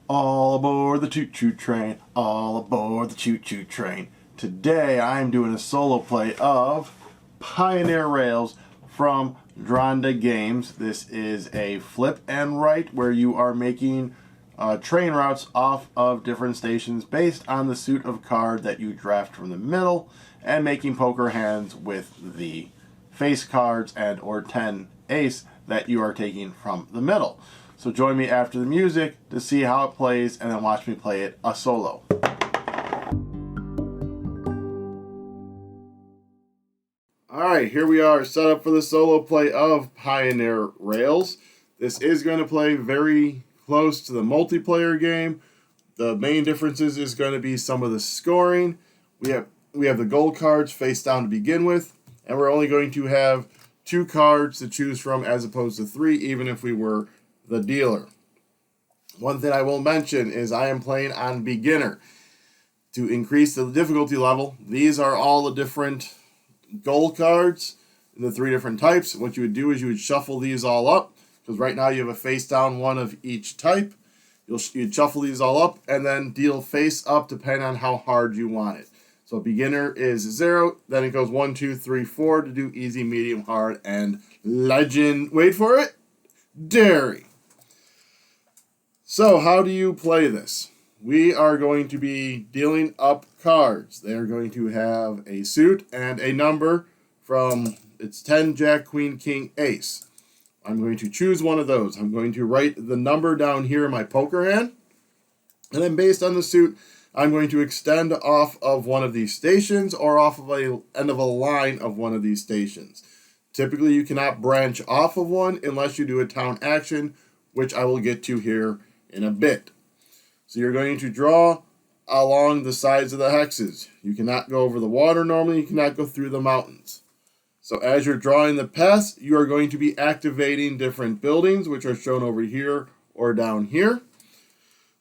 All aboard the choo-choo train, all aboard the choo-choo train. Today I'm doing a solo play of Pioneer Rails from Dranda Games. This is a flip and write where you are making train routes off of different stations based on the suit of card that you draft from the middle and making poker hands with the face cards and or 10 ace that you are taking from the middle. So join me after the music to see how it plays and then watch me play it a solo. Alright, here we are set up for the solo play of Pioneer Rails. This is going to play very close to the multiplayer game. The main differences is going to be some of the scoring. We have the gold cards face down to begin with, and we're only going to have 2 cards to choose from as opposed to 3, even if we were the dealer. One thing I will mention is I am playing on beginner. To increase the difficulty level, these are all the different gold cards in the 3 different types. What you would do is you would shuffle these all up, because right now you have a face down one of each type. You'd shuffle these all up and then deal face up depending on how hard you want it. So beginner is 0, then it goes 1, 2, 3, 4 to do easy, medium, hard, and legend. Wait for it. Dairy. So how do you play this? We are going to be dealing up cards. They are going to have a suit and a number from, it's 10, Jack, Queen, King, Ace. I'm going to choose one of those. I'm going to write the number down here in my poker hand. And then based on the suit, I'm going to extend off of one of these stations or off of the end of a line of one of these stations. Typically, you cannot branch off of one unless you do a town action, which I will get to here in a bit. So you're going to draw along the sides of the hexes. You cannot go over the water normally. You cannot go through the mountains. So as you're drawing the paths, you are going to be activating different buildings, which are shown over here or down here.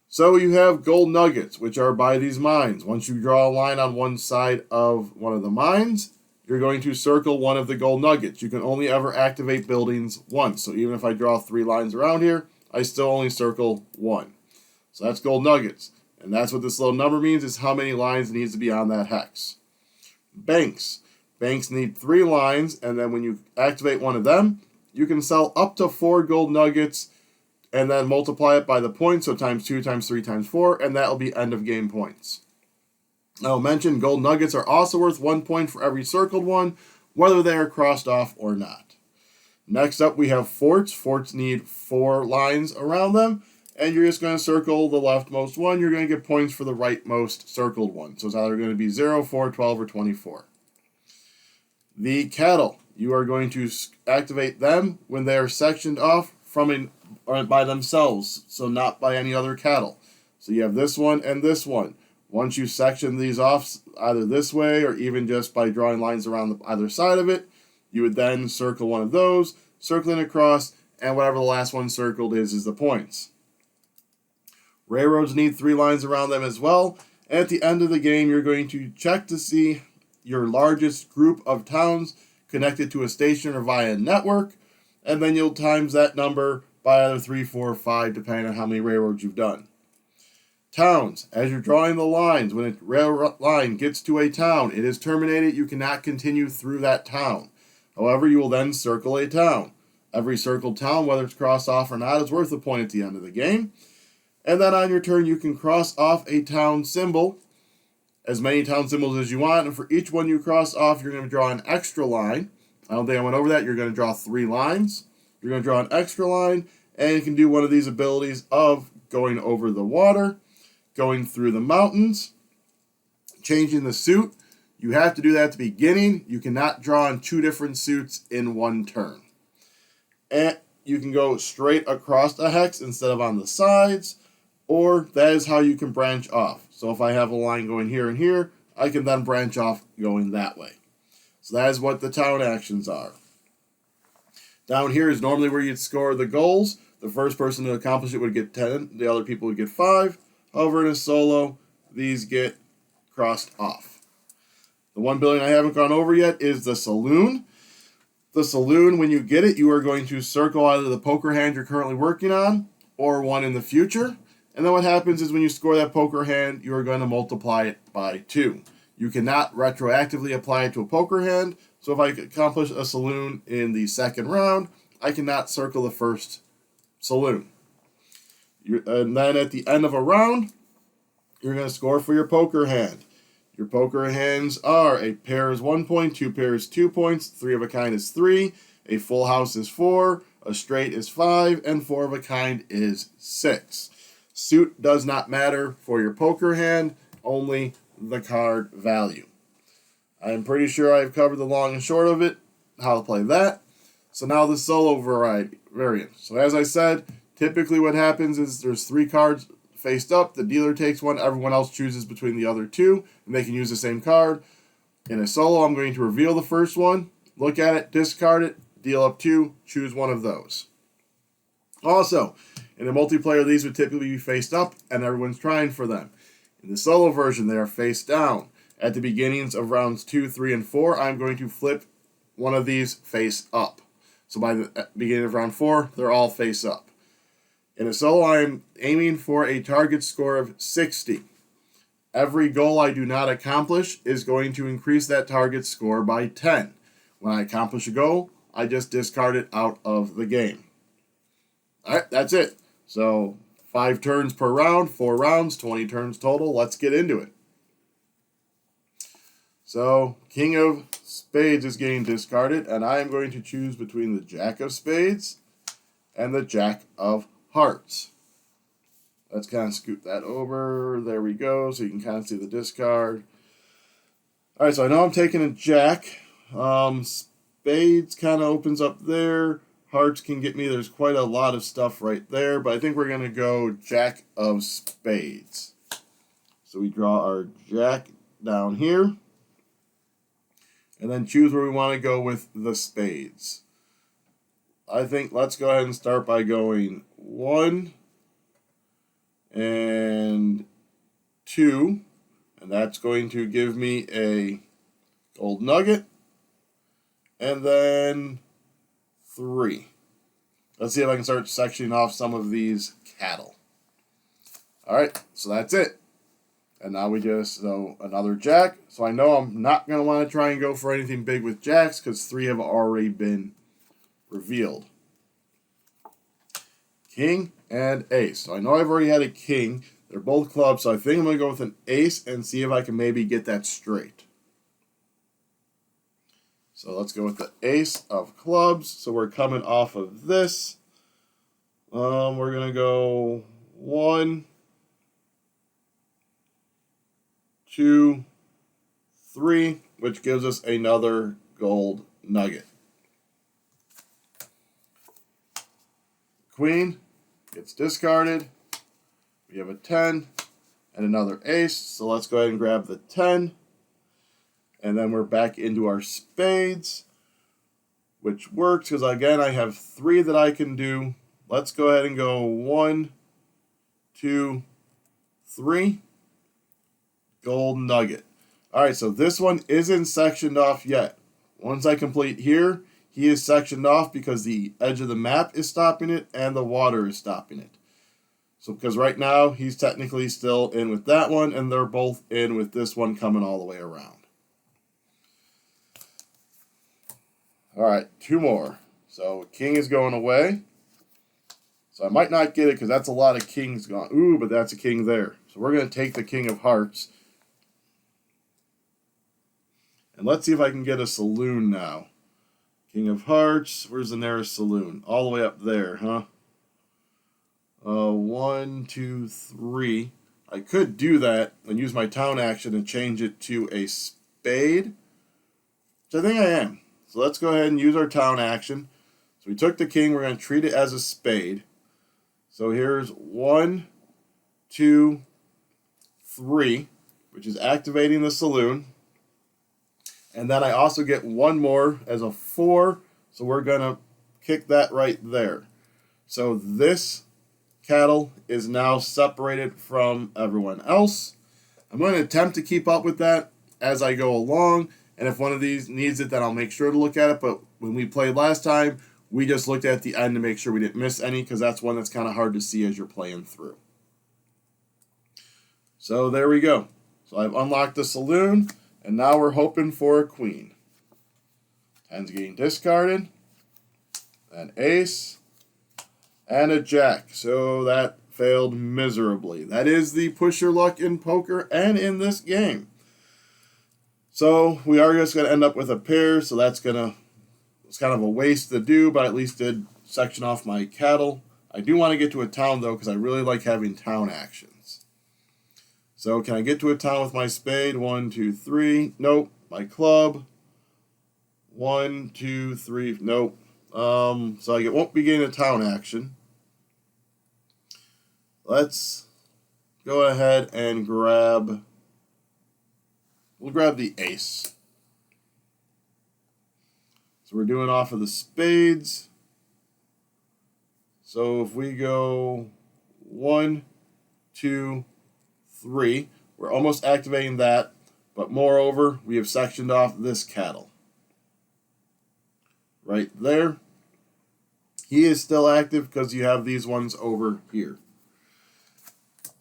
So you have gold nuggets, which are by these mines. Once you draw a line on one side of one of the mines, you're going to circle one of the gold nuggets. You can only ever activate buildings once. So even if I draw 3 lines around here, I still only circle 1. So that's gold nuggets. And that's what this little number means, is how many lines it needs to be on that hex. Banks. Banks need 3 lines, and then when you activate one of them, you can sell up to 4 gold nuggets and then multiply it by the points, so times 2, times 3, times 4, and that'll be end of game points. I'll mention gold nuggets are also worth 1 point for every circled one, whether they are crossed off or not. Next up, we have forts. Forts need 4 lines around them, and you're just going to circle the leftmost one. You're going to get points for the rightmost circled one. So it's either going to be 0, 4, 12, or 24. The cattle, you are going to activate them when they are sectioned off from or by themselves, so not by any other cattle. So you have this one and this one. Once you section these off either this way or even just by drawing lines around either side of it, you would then circle one of those, circling across, and whatever the last one circled is the points. Railroads need 3 lines around them as well. And at the end of the game, you're going to check to see your largest group of towns connected to a station or via a network, and then you'll times that number by either 3, 4, 5, depending on how many railroads you've done. Towns, as you're drawing the lines, when a railroad line gets to a town, it is terminated. You cannot continue through that town. However, you will then circle a town. Every circled town, whether it's crossed off or not, is worth a point at the end of the game. And then on your turn, you can cross off a town symbol, as many town symbols as you want, and for each one you cross off, you're going to draw an extra line. I don't think I went over that. You're going to draw 3 lines. You're going to draw an extra line, and you can do one of these abilities of going over the water, going through the mountains, changing the suit. You have to do that at the beginning. You cannot draw on 2 different suits in one turn. And you can go straight across a hex instead of on the sides, or that is how you can branch off. So if I have a line going here and here, I can then branch off going that way. So that is what the town actions are. Down here is normally where you'd score the goals. The first person to accomplish it would get 10. The other people would get 5. However, in a solo, these get crossed off. The one building I haven't gone over yet is the saloon. The saloon, when you get it, you are going to circle either the poker hand you're currently working on or one in the future. And then what happens is when you score that poker hand, you are going to multiply it by 2. You cannot retroactively apply it to a poker hand, so if I accomplish a saloon in the second round, I cannot circle the first saloon. And then at the end of a round, you're going to score for your poker hand. Your poker hands are a pair is 1 point, 2 pairs 2 points, 3 of a kind is 3, a full house is 4, a straight is 5, and 4 of a kind is 6. Suit does not matter for your poker hand, only the card value. I'm pretty sure I've covered the long and short of it, how to play that. So now the solo variant. So as I said, typically what happens is there's 3 cards faced up, the dealer takes one, everyone else chooses between the other 2, and they can use the same card. In a solo, I'm going to reveal the first one, look at it, discard it, deal up 2, choose one of those. Also, in a multiplayer, these would typically be faced up, and everyone's trying for them. In the solo version, they are face down. At the beginnings of rounds 2, 3, and 4, I'm going to flip one of these face up. So by the beginning of round 4, they're all face up. In a solo, I'm aiming for a target score of 60. Every goal I do not accomplish is going to increase that target score by 10. When I accomplish a goal, I just discard it out of the game. Alright, that's it. So, 5 turns per round, 4 rounds, 20 turns total. Let's get into it. So, King of Spades is getting discarded, and I am going to choose between the Jack of Spades and the Jack of Hearts. Let's kind of scoot that over. There we go, so you can kind of see the discard. Alright, so I know I'm taking a Jack. Spades kind of opens up there. Hearts can get me. There's quite a lot of stuff right there, but I think we're going to go Jack of Spades. So we draw our Jack down here, and then choose where we want to go with the spades. I think let's go ahead and start by going 1 and 2, and that's going to give me a gold nugget, and then 3. Let's see if I can start sectioning off some of these cattle. Alright, so that's it. And now we just, so another Jack. So I know I'm not going to want to try and go for anything big with Jacks because 3 have already been revealed. King and Ace. So I know I've already had a King. They're both clubs, so I think I'm going to go with an Ace and see if I can maybe get that straight. So let's go with the Ace of Clubs. So we're coming off of this. We're going to go 1, 2, 3, which gives us another gold nugget. Queen gets discarded. We have a 10 and another ace, so let's go ahead and grab the 10. And then we're back into our spades, which works because, again, I have 3 that I can do. Let's go ahead and go 1, 2, 3. Gold nugget. Alright, so this one isn't sectioned off yet. Once I complete here, he is sectioned off because the edge of the map is stopping it and the water is stopping it. So because right now he's technically still in with that one and they're both in with this one coming all the way around. Alright, 2 more. So king is going away. So I might not get it because that's a lot of kings gone. Ooh, but that's a king there. So we're going to take the king of hearts. And let's see if I can get a saloon now. King of hearts. Where's the nearest saloon? All the way up there, huh? 1, 2, 3. I could do that and use my town action and change it to a spade. Which I think I am. So let's go ahead and use our town action. So we took the king. We're going to treat it as a spade. So here's 1, 2, 3, which is activating the saloon. And then I also get 1 more as a 4. So we're going to kick that right there. So this cattle is now separated from everyone else. I'm going to attempt to keep up with that as I go along. And if one of these needs it, then I'll make sure to look at it. But when we played last time, we just looked at the end to make sure we didn't miss any, because that's one that's kind of hard to see as you're playing through. So there we go. So I've unlocked the saloon, and now we're hoping for a queen. 10's getting discarded, an ace, and a jack. So that failed miserably. That is the push your luck in poker and in this game. So we are just going to end up with a pair, so it's kind of a waste to do, but I at least did section off my cattle. I do want to get to a town, though, because I really like having town actions. So can I get to a town with my spade? 1, 2, 3. Nope. My club. 1, 2, 3. Nope. So I won't be getting a town action. Let's go ahead and grab... We'll grab the ace. So we're doing off of the spades. So if we go 1, 2, 3, we're almost activating that, but moreover, we have sectioned off this cattle. Right there. He is still active because you have these ones over here.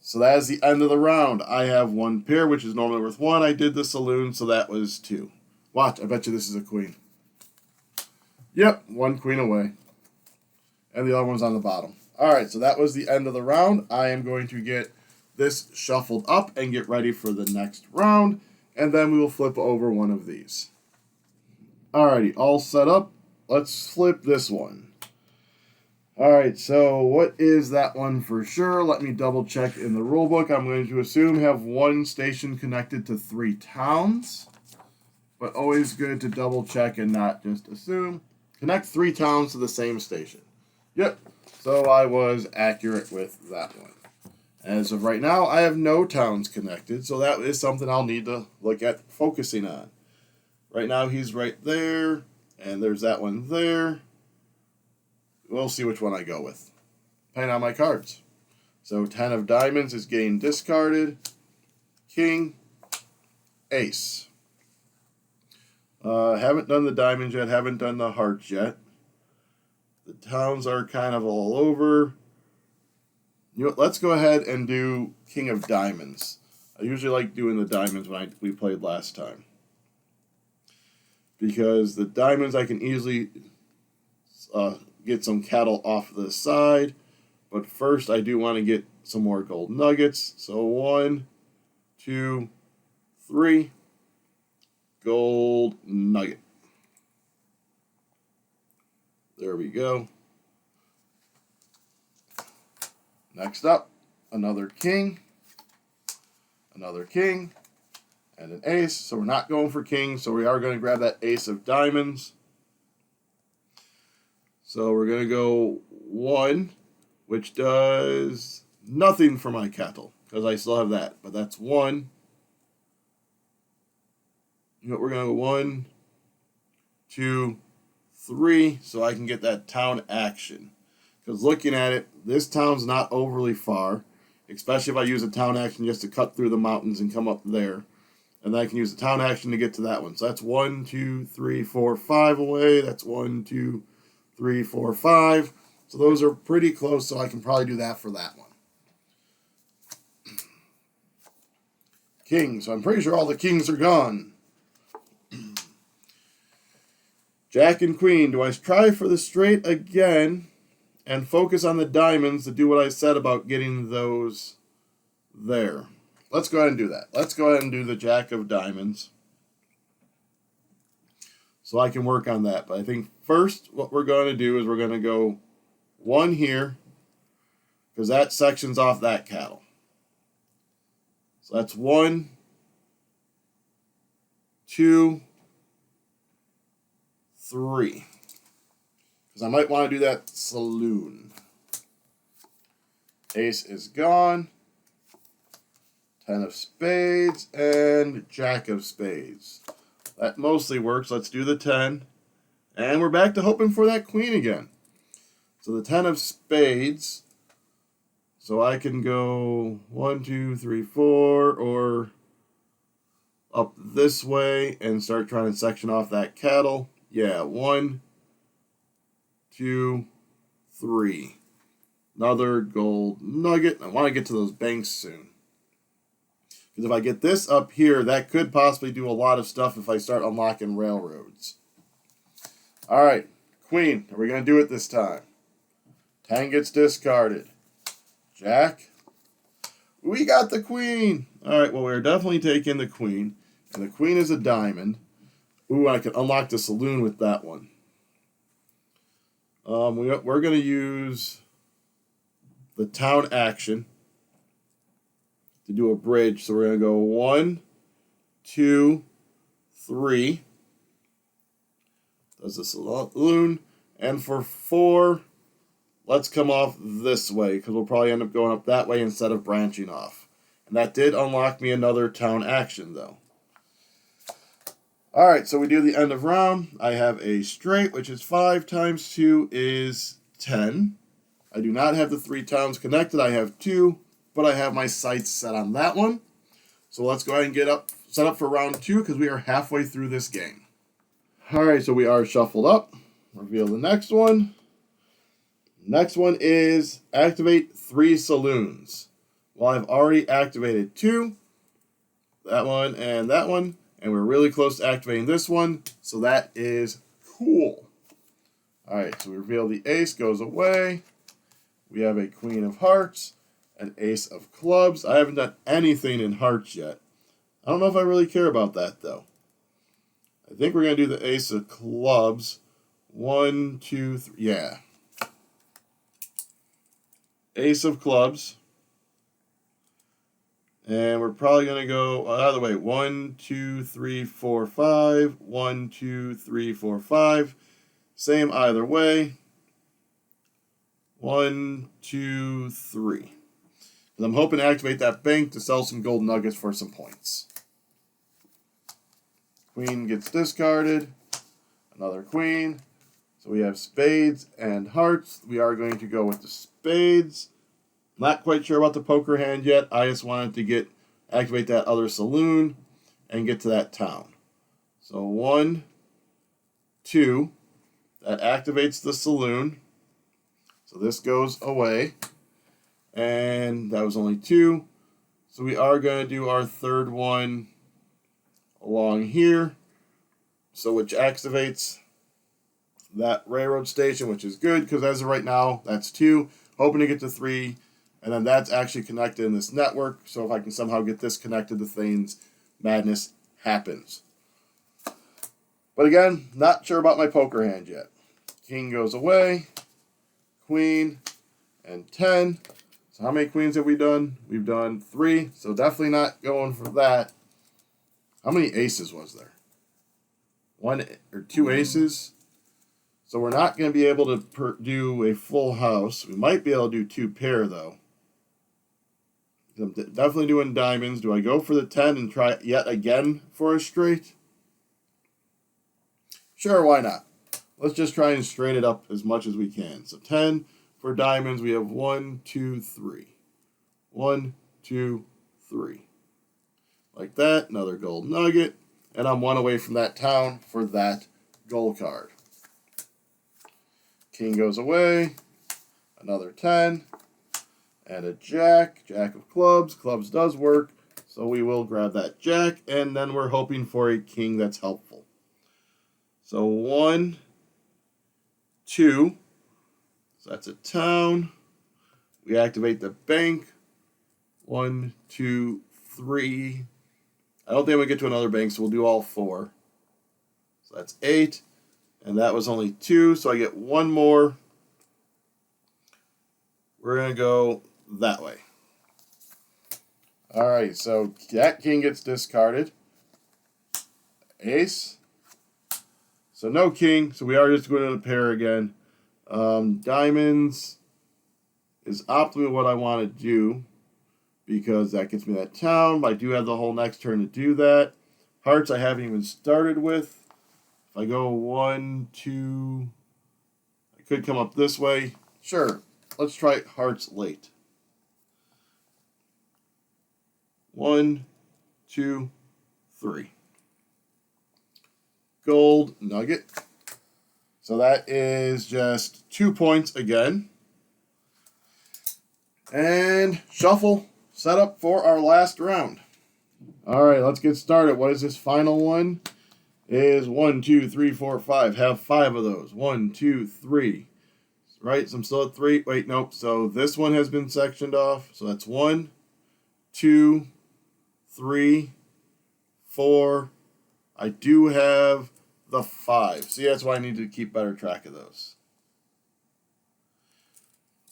So that is the end of the round. I have 1 pair, which is normally worth 1. I did the saloon, so that was 2. Watch, I bet you this is a queen. Yep, 1 queen away. And the other one's on the bottom. Alright, so that was the end of the round. I am going to get this shuffled up and get ready for the next round. And then we will flip over one of these. Alrighty, all set up. Let's flip this one. Alright, so what is that one for sure? Let me double check in the rulebook. I'm going to assume have 1 station connected to 3 towns. But always good to double check and not just assume. Connect 3 towns to the same station. Yep, so I was accurate with that one. As of right now, I have no towns connected, so that is something I'll need to look at focusing on. Right now, he's right there, and there's that one there. We'll see which one I go with, depending on my cards. So 10 of diamonds is getting discarded. King, ace. Haven't done the diamonds yet, haven't done the hearts yet. The towns are kind of all over. You know what, let's go ahead and do King of Diamonds. I usually like doing the diamonds when we played last time. Because the diamonds I can easily get some cattle off the side. But first I do want to get some more gold nuggets. So 1, 2, 3. Gold nugget. There we go. Next up, another king, and an ace. So we're not going for king, so we are going to grab that ace of diamonds. So we're going to go 1, which does nothing for my cattle, because I still have that. But that's 1. You know what, we're going to go 1, 2, 3, so I can get that town action. Because looking at it, this town's not overly far, especially if I use a town action just to cut through the mountains and come up there. And then I can use the town action to get to that one. So that's 1, 2, 3, 4, 5 away. That's 1, 2, 3, 4, 5. So those are pretty close, so I can probably do that for that one. King, so I'm pretty sure all the kings are gone. Jack and queen. Do I try for the straight again and focus on the diamonds to do what I said about getting those there? Let's go ahead and do that. Let's go ahead and do the jack of diamonds. So I can work on that. But I think first what we're going to do is we're going to go 1 here, because that sections off that cattle. So that's 1, 2, 3. Because I might want to do that saloon. Ace is gone. 10 of spades and jack of spades. That mostly works. Let's do the 10. And we're back to hoping for that queen again. So the 10 of spades. So I can go 1, 2, 3, 4, or up this way and start trying to section off that cattle. Yeah, 1, 2, 3. Another gold nugget. I want to get to those banks soon. Because if I get this up here, that could possibly do a lot of stuff if I start unlocking railroads. Alright, queen. Are we going to do it this time? 10 gets discarded. Jack. We got the queen. Alright, well, we're definitely taking the queen. And the queen is a diamond. Ooh, I can unlock the saloon with that one. We're going to use the town action to do a bridge. So we're going to go 1, 2, 3. Does the saloon. And for 4, let's come off this way, because we'll probably end up going up that way instead of branching off. And that did unlock me another town action, though. Alright, so we do the end of round. I have a straight, which is 5 times 2 is 10. I do not have the 3 towns connected. I have 2, but I have my sights set on that one. So let's go ahead and set up for round 2, because we are halfway through this game. Alright, so we are shuffled up. Reveal the next one. Next one is activate 3 saloons. Well, I've already activated 2. That one and that one. And we're really close to activating this one. So that is cool. Alright, so we reveal the ace, goes away. We have a queen of hearts, an ace of clubs. I haven't done anything in hearts yet. I don't know if I really care about that, though. I think we're going to do the ace of clubs. 1, 2, 3. Yeah. Ace of clubs. And we're probably going to go either way. 1, 2, 3, 4, 5. 1, 2, 3, 4, 5. Same either way. 1, 2, 3. And I'm hoping to activate that bank to sell some gold nuggets for some points. Queen gets discarded. Another queen. So we have spades and hearts. We are going to go with the spades. Not quite sure about the poker hand yet. I just wanted to activate that other saloon and get to that town. So 1, 2. That activates the saloon. So this goes away. And that was only 2. So we are going to do our third one along here. So which activates that railroad station, which is good because as of right now, that's 2. Hoping to get to 3. And then that's actually connected in this network. So if I can somehow get this connected to things, madness happens. But again, not sure about my poker hand yet. King goes away. Queen. And 10. So how many queens have we done? We've done 3. So definitely not going for that. How many aces was there? 1 or 2 aces. So we're not going to be able to do a full house. We might be able to do 2 pair, though. I'm definitely doing diamonds. Do I go for the 10 and try yet again for a straight? Sure, why not? Let's just try and straighten it up as much as we can. So 10 for diamonds. We have 1, 2, 3. 1, 2, 3. Like that. Another gold nugget. And I'm 1 away from that town for that gold card. King goes away. Another 10. And a jack. Jack of clubs. Clubs does work. So we will grab that jack. And then we're hoping for a king that's helpful. So 1, 2. So that's a town. We activate the bank. 1, 2, 3. I don't think we get to another bank, so we'll do all 4. So that's 8. And that was only 2, so I get 1 more. We're going to go that way. Alright, so that king gets discarded. Ace. So no king, so we are just going to pair again. Diamonds is optimally what I want to do because that gets me that town, but I do have the whole next turn to do that. Hearts I haven't even started with. If I go 1, 2, I could come up this way. Sure, let's try hearts late. 1, 2, 3. Gold nugget. So that is just 2 points again. And shuffle, set up for our last round. All right, let's get started. What is this final one? Is 1, 2, 3, 4, 5. Have 5 of those. 1, 2, 3. Right, so I'm still at 3. Wait, nope. So this one has been sectioned off. So that's 1, 2, 3, 4. I do have the 5. See, that's why I need to keep better track of those.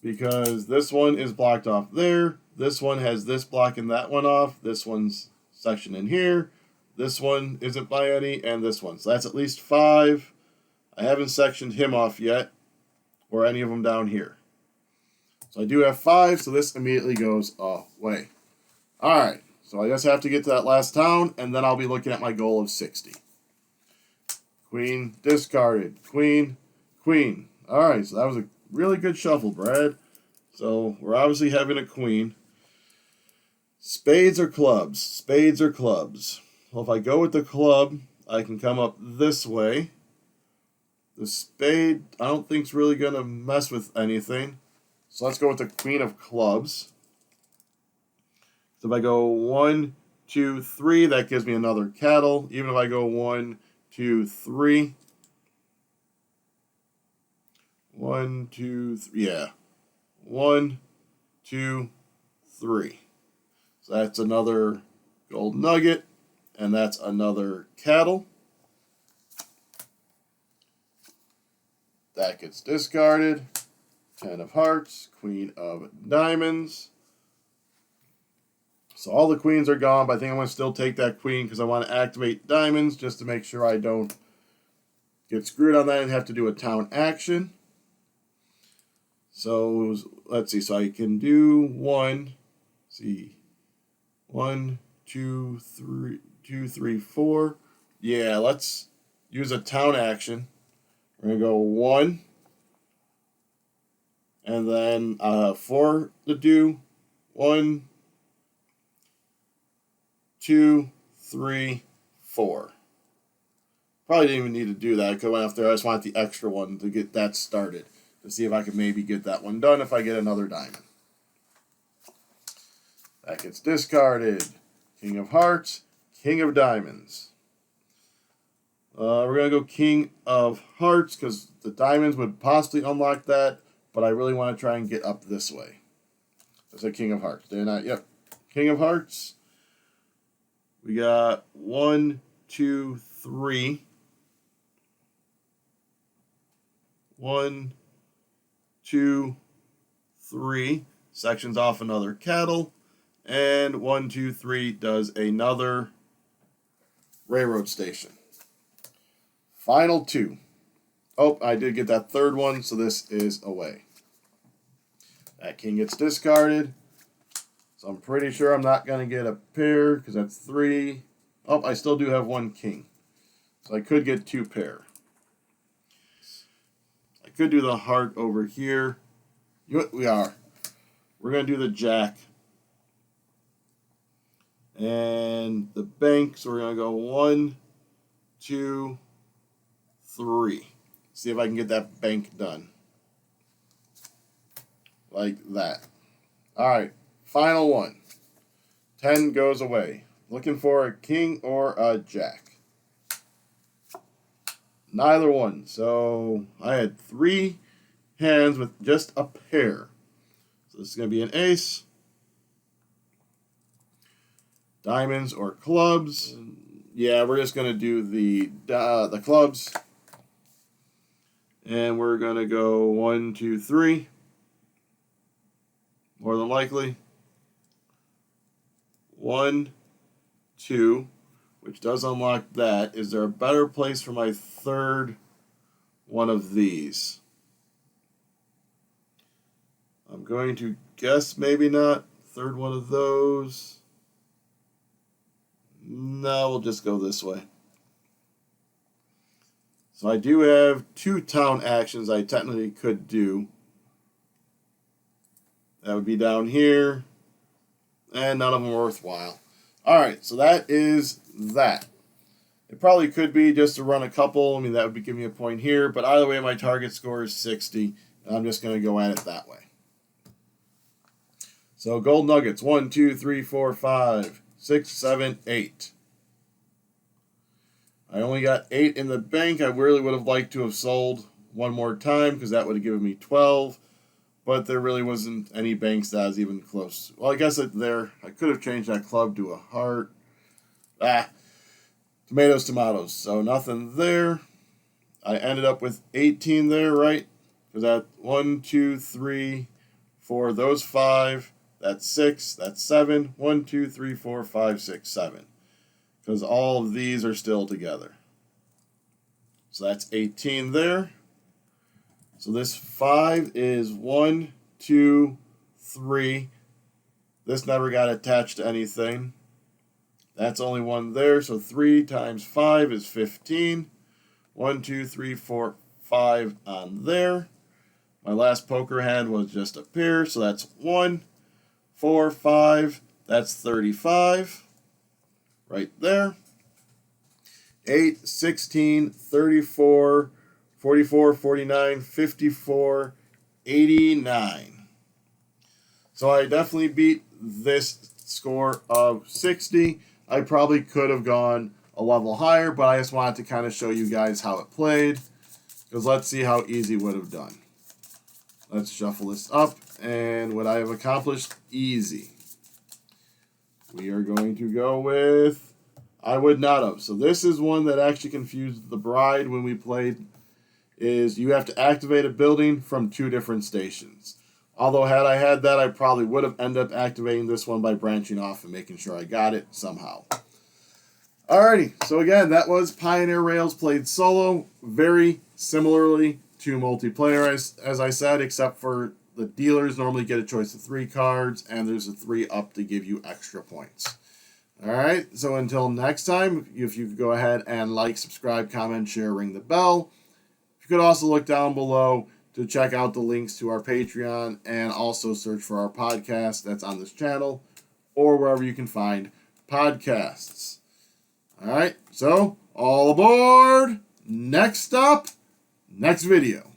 Because this one is blocked off there. This one has this blocking that one off. This one's section in here. This one isn't by any, and this one. So that's at least 5. I haven't sectioned him off yet, or any of them down here. So I do have 5, so this immediately goes away. Alright, so I just have to get to that last town, and then I'll be looking at my goal of 60. Queen discarded. Queen, queen. Alright, so that was a really good shuffle, Brad. So we're obviously having a queen. Spades or clubs? Spades or clubs? Well, if I go with the club, I can come up this way. The spade, I don't think is really going to mess with anything. So let's go with the queen of clubs. So if I go 1, 2, 3, that gives me another cattle. Even if I go 1, 2, 3. 1, 2, 3. Yeah. 1, 2, 3. So that's another gold nugget. And that's another cattle. That gets discarded. 10 of hearts. Queen of diamonds. So all the queens are gone, but I think I'm going to still take that queen because I want to activate diamonds just to make sure I don't get screwed on that and have to do a town action. So let's see. So I can do 1. See. 1, 2, 3, 2, 3, 4. Yeah, let's use a town action. We're going to go 1. And then 4 to do. 1, 2, 3, 4. Probably didn't even need to do that because I went after. I just want the extra one to get that started. To see if I can maybe get that one done if I get another diamond. That gets discarded. King of hearts. King of diamonds. We're going to go king of hearts because the diamonds would possibly unlock that. But I really want to try and get up this way. That's a king of hearts. Didn't I? Yep. King of hearts. We got 1, 2, 3. 1, 2, 3. Sections off another cattle. And 1, 2, 3 does another railroad station. Final 2. Oh, I did get that third one, so this is away. That king gets discarded. So I'm pretty sure I'm not going to get a pair because that's 3. Oh, I still do have 1 king. So I could get 2 pair. I could do the heart over here. We are. We're going to do the jack. And the bank, so we're going to go 1, 2, 3. See if I can get that bank done. Like that. Alright, final one. 10 goes away. Looking for a king or a jack. Neither one. So I had 3 hands with just a pair. So this is going to be an ace. Diamonds or clubs. Yeah, we're just going to do the clubs. And we're going to go 1, 2, 3. More than likely. 1, 2, which does unlock that. Is there a better place for my third one of these? I'm going to guess maybe not. Third one of those. No, we'll just go this way. So I do have 2 town actions I technically could do. That would be down here. And none of them are worthwhile. Alright, so that is that. It probably could be just to run a couple. I mean, that would be giving me a point here. But either way, my target score is 60. And I'm just going to go at it that way. So gold nuggets. 1, 2, 3, 4, 5, 6, 7, 8. I only got 8 in the bank. I really would have liked to have sold one more time because that would have given me 12. But there really wasn't any banks that was even close. Well, I guess I could have changed that club to a heart. Tomatoes, tomatoes. So nothing there. I ended up with 18 there, right? Because that 1, 2, 3, 4, those 5. That's 6. That's 7. 1, 2, 3, 4, 5, 6, 7. Because all of these are still together. So that's 18 there. So this 5 is 1, 2, 3. This never got attached to anything. That's only 1 there. So 3 times 5 is 15. 1, 2, 3, 4, 5 on there. My last poker hand was just a pair. So that's 1, 4, 5. That's 35. Right there. 8, 16, 34, 44, 49, 54, 89. So I definitely beat this score of 60. I probably could have gone a level higher, but I just wanted to kind of show you guys how it played. Because let's see how easy it would have done. Let's shuffle this up. And what I have accomplished, easy. We are going to go with I would not have. So this is one that actually confused the bride when we played. Is you have to activate a building from 2 different stations. Although had I had that, I probably would have ended up activating this one by branching off and making sure I got it somehow. Alrighty, so again, that was Pioneer Rails played solo. Very similarly to multiplayer, as I said, except for the dealers normally get a choice of 3 cards, and there's a 3 up to give you extra points. Alright, so until next time, if you could go ahead and like, subscribe, comment, share, ring the bell. You could also look down below to check out the links to our Patreon and also search for our podcast that's on this channel or wherever you can find podcasts. All right, so all aboard. Next up, next video.